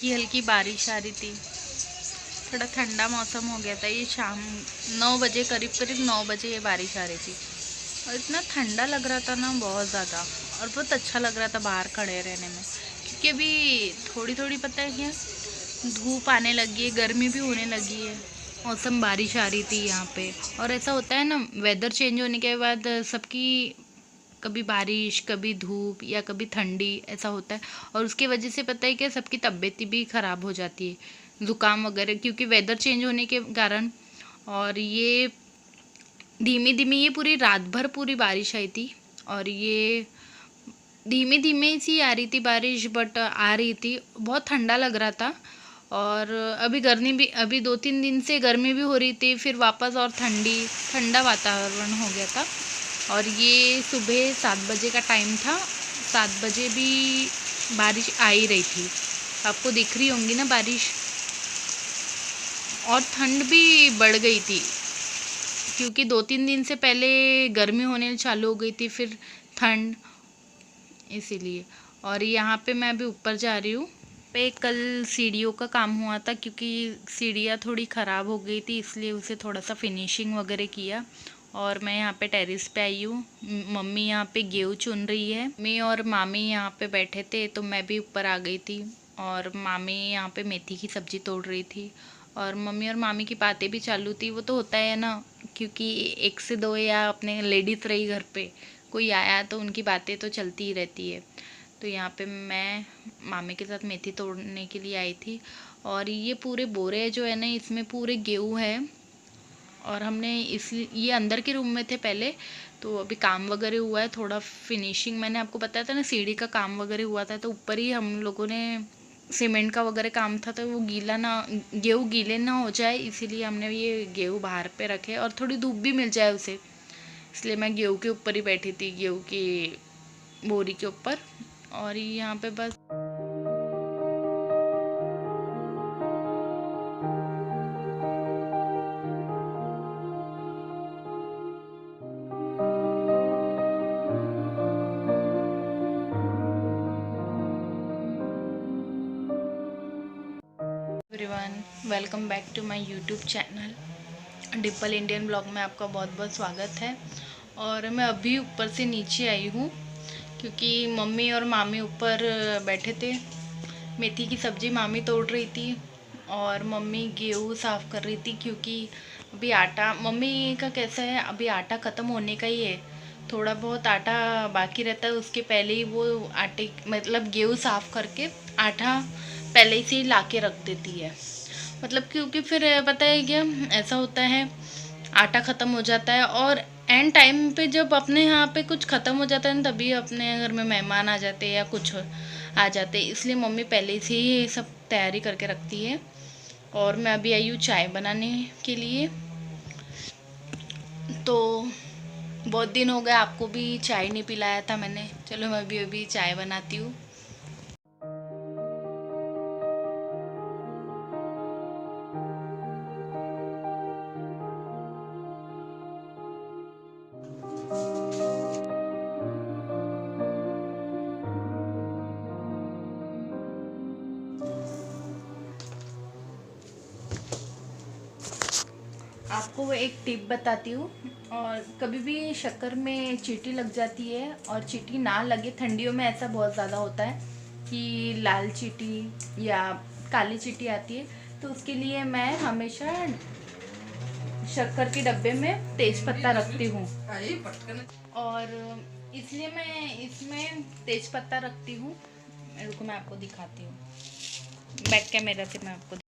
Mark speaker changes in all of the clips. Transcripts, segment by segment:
Speaker 1: हल्की हल्की बारिश आ रही थी। थोड़ा ठंडा मौसम हो गया था। ये शाम 9 बजे, करीब करीब 9 बजे ये बारिश आ रही थी और इतना ठंडा लग रहा था ना, बहुत ज़्यादा। और बहुत अच्छा लग रहा था बाहर खड़े रहने में, क्योंकि अभी थोड़ी थोड़ी पता है क्या, धूप आने लगी है, गर्मी भी होने लगी है। मौसम बारिश आ रही थी यहाँ पे। और ऐसा होता है ना, वेदर चेंज होने के बाद सबकी कभी बारिश, कभी धूप या कभी ठंडी, ऐसा होता है। और उसकी वजह से पता है क्या, सबकी तबीयत भी ख़राब हो जाती है, ज़ुकाम वगैरह, क्योंकि वेदर चेंज होने के कारण। और ये धीमी धीमी, ये पूरी रात भर पूरी बारिश आई थी। और ये धीमी धीमी सी आ रही थी बारिश, बट आ रही थी। बहुत ठंडा लग रहा था। और अभी गर्मी भी, अभी 2-3 दिन से गर्मी भी हो रही थी, फिर वापस और ठंडा वातावरण हो गया था। और ये सुबह 7 बजे का टाइम था। 7 बजे भी बारिश आ ही रही थी, आपको दिख रही होंगी ना बारिश। और ठंड भी बढ़ गई थी, क्योंकि 2-3 दिन से पहले गर्मी होने चालू हो गई थी, फिर ठंड, इसीलिए। और यहाँ पे मैं अभी ऊपर जा रही हूँ। पे कल सीढ़ियों का काम हुआ था, क्योंकि सीढ़ियाँ थोड़ी ख़राब हो गई थी, इसलिए उसे थोड़ा सा फिनिशिंग वगैरह किया। और मैं यहाँ पे टेरेस पे आई हूँ। मम्मी यहाँ पे गेहूँ चुन रही है। मैं और मामी यहाँ पे बैठे थे, तो मैं भी ऊपर आ गई थी। और मामी यहाँ पे मेथी की सब्ज़ी तोड़ रही थी। और मम्मी और मामी की बातें भी चालू थी। वो तो होता है ना, क्योंकि एक से दो या अपने लेडीज़ रही घर पे, कोई आया तो उनकी बातें तो चलती ही रहती है। तो यहाँ पे मैं मामी के साथ मेथी तोड़ने के लिए आई थी। और ये पूरे बोरे जो है ना, इसमें पूरे गेहूँ है। और हमने ये अंदर के रूम में थे पहले, तो अभी काम वगैरह हुआ है, थोड़ा फिनिशिंग, मैंने आपको बताया था ना, सीढ़ी का काम वगैरह हुआ था, तो ऊपर ही हम लोगों ने सीमेंट का वगैरह काम था, तो वो गीला ना, गेहूँ गीले ना हो जाए, इसीलिए हमने ये गेहूँ बाहर पे रखे और थोड़ी धूप भी मिल जाए उसे। इसलिए मैं गेहूँ के ऊपर ही बैठी थी, गेहूँ की बोरी के ऊपर। और यहाँ पे बस everyone, welcome back to my YouTube channel Dimple Indian blog में आपका बहुत बहुत स्वागत है। और मैं अभी ऊपर से नीचे आई हूँ, क्योंकि मम्मी और मामी ऊपर बैठे थे। मेथी की सब्ज़ी मामी तोड़ रही थी और मम्मी गेहूँ साफ़ कर रही थी, क्योंकि अभी आटा, मम्मी का कैसा है, अभी आटा ख़त्म होने का ही है, थोड़ा बहुत आटा बाकी रहता है, उसके पहले ही वो आटे, मतलब गेहूँ साफ़ करके आटा पहले से ही ला के रख देती है। मतलब क्योंकि फिर पता है क्या, ऐसा होता है, आटा ख़त्म हो जाता है और एंड टाइम पे जब अपने यहाँ पे कुछ ख़त्म हो जाता है ना, तभी अपने घर में मेहमान आ जाते हैं या कुछ आ जाते हैं, इसलिए मम्मी पहले से ही ये सब तैयारी करके रखती है। और मैं अभी आई हूँ चाय बनाने के लिए। तो बहुत दिन हो गए, आपको भी चाय नहीं पिलाया था मैंने, चलो मैं अभी अभी चाय बनाती हूँ। आपको एक टिप बताती हूँ। और कभी भी शक्कर में चींटी लग जाती है, और चींटी ना लगे, ठंडियों में ऐसा बहुत ज़्यादा होता है कि लाल चींटी या काली चींटी आती है, तो उसके लिए मैं हमेशा शक्कर के डब्बे में तेज पत्ता रखती हूँ। और इसलिए मैं इसमें तेज पत्ता रखती हूँ। रुको मैं आपको दिखाती हूँ, बैक कैमरा से मैं आपको।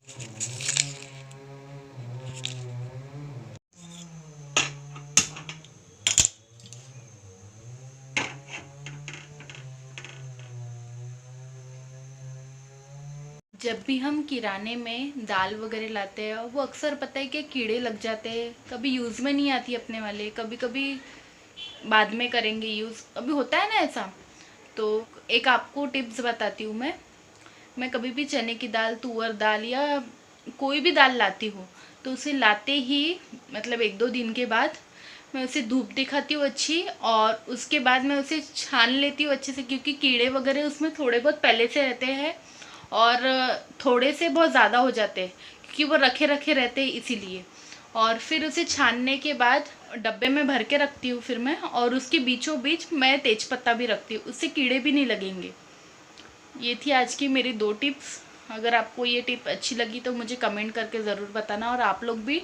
Speaker 1: जब भी हम किराने में दाल वगैरह लाते हैं, वो अक्सर पता है कि कीड़े लग जाते हैं, कभी यूज़ में नहीं आती अपने वाले, कभी कभी बाद में करेंगे यूज़, अभी होता है ना ऐसा। तो एक आपको टिप्स बताती हूँ मैं कभी भी चने की दाल, तुअर दाल या कोई भी दाल लाती हूँ, तो उसे लाते ही मतलब 1-2 दिन के बाद मैं उसे धूप दिखाती हूँ अच्छी, और उसके बाद मैं उसे छान लेती हूँ अच्छे से, क्योंकि कीड़े वगैरह उसमें थोड़े बहुत पहले से रहते हैं। और थोड़े से बहुत ज़्यादा हो जाते हैं क्योंकि वो रखे रखे रहते हैं इसीलिए। और फिर उसे छानने के बाद डब्बे में भर के रखती हूँ फिर मैं, और उसके बीचों बीच मैं तेज़पत्ता भी रखती हूँ, उससे कीड़े भी नहीं लगेंगे। ये थी आज की मेरी 2 टिप्स। अगर आपको ये टिप अच्छी लगी तो मुझे कमेंट करके ज़रूर बताना, और आप लोग भी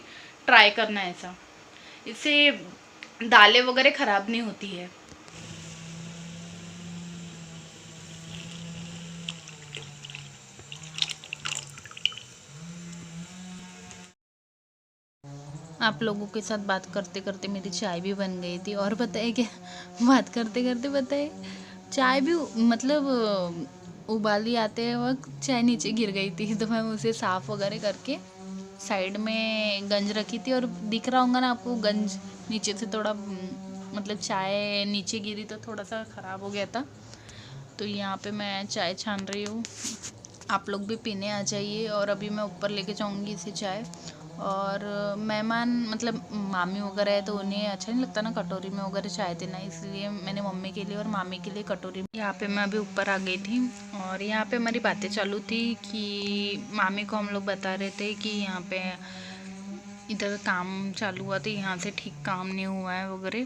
Speaker 1: ट्राई करना ऐसा। इससे दालें वगैरह ख़राब नहीं होती है। आप लोगों के साथ बात करते करते मेरी चाय भी बन गई थी, और बताए क्या, बात करते करते बताए चाय भी मतलब उबाली आते वक्त चाय नीचे गिर गई थी, तो मैं उसे साफ़ वगैरह करके साइड में गंज रखी थी। और दिख रहा होगा ना आपको गंज नीचे से थोड़ा मतलब चाय नीचे गिरी तो थोड़ा सा ख़राब हो गया था। तो यहाँ पे मैं चाय छान रही हूँ, आप लोग भी पीने आ जाइए। और अभी मैं ऊपर लेके जाऊँगी इसे चाय। और मेहमान मतलब मामी वगैरह है तो उन्हें अच्छा नहीं लगता ना कटोरी में वगैरह चाय देना, इसलिए मैंने मम्मी के लिए और मामी के लिए कटोरी। यहाँ पे मैं अभी ऊपर आ गई थी, और यहाँ पे हमारी बातें चालू थी कि मामी को हम लोग बता रहे थे कि यहाँ पे इधर काम चालू हुआ था, यहाँ से ठीक काम नहीं हुआ है वगैरह।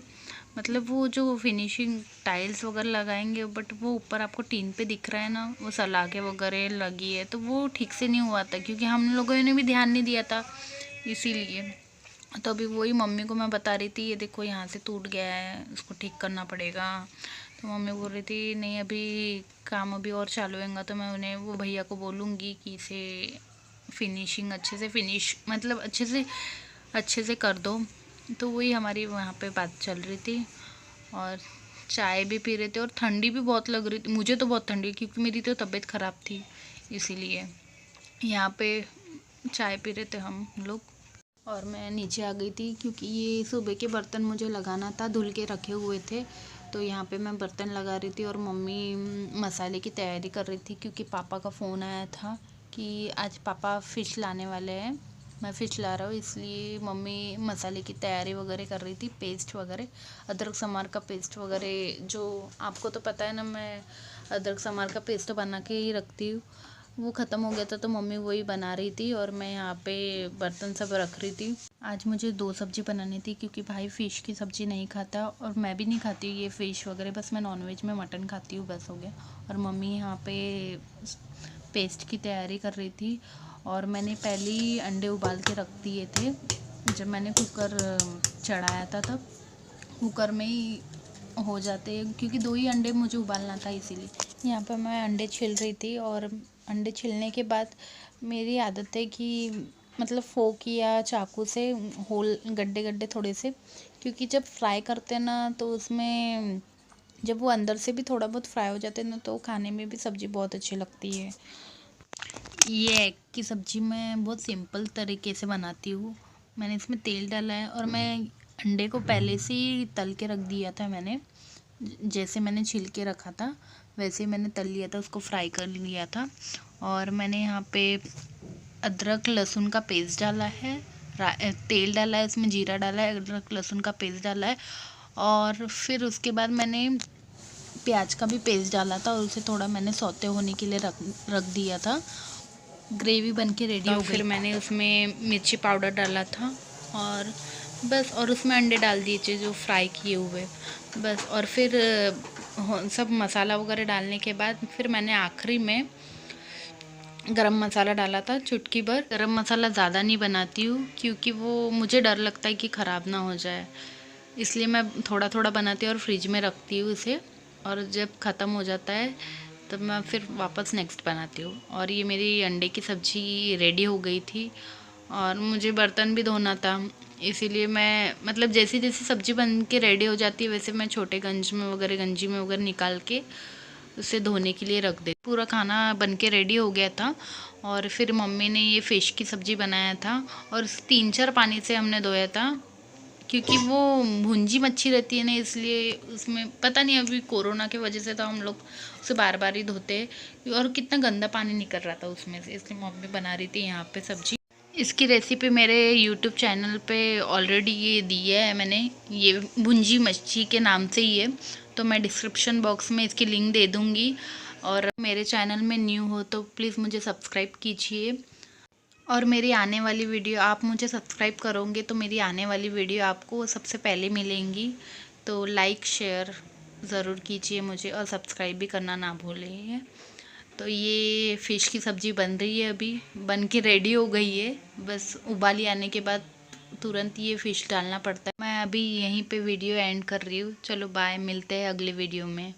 Speaker 1: मतलब वो जो फिनिशिंग टाइल्स वगैरह लगाएंगे, बट वो ऊपर आपको टीन पे दिख रहा है ना, वो सलाखें वगैरह लगी है, तो वो ठीक से नहीं हुआ था क्योंकि हम लोगों ने भी ध्यान नहीं दिया था, इसीलिए। तो अभी वही मम्मी को मैं बता रही थी, ये देखो यहाँ से टूट गया है, इसको ठीक करना पड़ेगा। तो मम्मी बोल रही थी नहीं अभी काम अभी और चालू होगा, तो मैं उन्हें वो भैया को बोलूँगी कि इसे फिनिशिंग अच्छे से फिनिश मतलब अच्छे से कर दो। तो वही हमारी वहाँ पे बात चल रही थी, और चाय भी पी रहे थे, और ठंडी भी बहुत लग रही थी मुझे, तो बहुत ठंडी क्योंकि मेरी तो तबीयत ख़राब थी, इसीलिए यहाँ पे चाय पी रहे थे हम लोग। और मैं नीचे आ गई थी क्योंकि ये सुबह के बर्तन मुझे लगाना था, धुल के रखे हुए थे, तो यहाँ पे मैं बर्तन लगा रही थी और मम्मी मसाले की तैयारी कर रही थी क्योंकि पापा का फ़ोन आया था कि आज पापा फ़िश लाने वाले हैं, मैं फ़िश ला रहा हूँ, इसलिए मम्मी मसाले की तैयारी वगैरह कर रही थी, पेस्ट वगैरह, अदरक समार का पेस्ट वगैरह, जो आपको तो पता है ना, मैं अदरक समार का पेस्ट बना के ही रखती हूँ। वो ख़त्म हो गया था तो मम्मी वही बना रही थी, और मैं यहाँ पे बर्तन सब रख रही थी। आज मुझे 2 सब्ज़ी बनानी थी क्योंकि भाई फ़िश की सब्ज़ी नहीं खाता, और मैं भी नहीं खाती ये फ़िश वगैरह, बस मैं नॉनवेज में मटन खाती हूँ, बस हो गया। और मम्मी यहाँ पे पेस्ट की तैयारी कर रही थी, और मैंने पहले ही अंडे उबाल के रख दिए थे। जब मैंने कुकर चढ़ाया था तब कुकर में ही हो जाते हैं क्योंकि 2 ही अंडे मुझे उबालना था, इसीलिए। यहाँ पर मैं अंडे छील रही थी, और अंडे छीलने के बाद मेरी आदत है कि मतलब फोक या चाकू से होल गड्ढे गड्ढे थोड़े से, क्योंकि जब फ्राई करते हैं ना तो उसमें जब वो अंदर से भी थोड़ा बहुत फ्राई हो जाते हैं ना तो खाने में भी सब्ज़ी बहुत अच्छी लगती है। ये एग की सब्ज़ी मैं बहुत सिंपल तरीके से बनाती हूँ। मैंने इसमें तेल डाला है, और मैं अंडे को पहले से ही तल के रख दिया था मैंने, जैसे मैंने छिल के रखा था वैसे ही मैंने तल लिया था, उसको फ्राई कर लिया था। और मैंने यहाँ पे अदरक लहसुन का पेस्ट डाला है, तेल डाला है, इसमें जीरा डाला है, अदरक लहसुन का पेस्ट डाला है, और फिर उसके बाद मैंने प्याज का भी पेस्ट डाला था, और उसे थोड़ा मैंने सौते होने के लिए रख दिया था। ग्रेवी बन के रेडी हो गई। फिर मैंने उसमें मिर्ची पाउडर डाला था, और बस, और उसमें अंडे डाल दिए थे जो फ्राई किए हुए, बस। और फिर सब मसाला वगैरह डालने के बाद फिर मैंने आखिरी में गरम मसाला डाला था, चुटकी भर। गरम मसाला ज़्यादा नहीं बनाती हूँ क्योंकि वो मुझे डर लगता है कि ख़राब ना हो जाए, इसलिए मैं थोड़ा थोड़ा बनाती हूँ और फ्रिज में रखती हूँ इसे, और जब ख़त्म हो जाता है तब मैं फिर वापस नेक्स्ट बनाती हूँ। और ये मेरी अंडे की सब्ज़ी रेडी हो गई थी, और मुझे बर्तन भी धोना था, इसीलिए मैं मतलब जैसी जैसी सब्ज़ी बन के रेडी हो जाती है वैसे मैं छोटे गंजी में वगैरह निकाल के उसे धोने के लिए रख दे। पूरा खाना बन के रेडी हो गया था, और फिर मम्मी ने ये फ़िश की सब्ज़ी बनाया था, और 3-4 पानी से हमने धोया था क्योंकि वो भुंजी मच्छी रहती है ना, इसलिए उसमें पता नहीं अभी कोरोना की वजह से तो हम लोग उसे बार बार ही धोते हैं, और कितना गंदा पानी निकल रहा था उसमें से, इसलिए मम्मी बना रही थी यहाँ पे सब्ज़ी। इसकी रेसिपी मेरे यूट्यूब चैनल पे ऑलरेडी ये दी है मैंने, ये भुंजी मच्छी के नाम से ही है, तो मैं डिस्क्रिप्शन बॉक्स में इसकी लिंक दे दूँगी, और मेरे चैनल में न्यू हो तो प्लीज़ मुझे सब्सक्राइब कीजिए। और मेरी आने वाली वीडियो, आप मुझे सब्सक्राइब करोगे तो मेरी आने वाली वीडियो आपको सबसे पहले मिलेंगी। तो लाइक शेयर ज़रूर कीजिए मुझे, और सब्सक्राइब भी करना ना भूलिए। तो ये फ़िश की सब्ज़ी बन रही है, अभी बन के रेडी हो गई है। बस उबाली आने के बाद तुरंत ये फ़िश डालना पड़ता है। मैं अभी यहीं पे वीडियो एंड कर रही हूँ। चलो बाय, मिलते हैं अगले वीडियो में।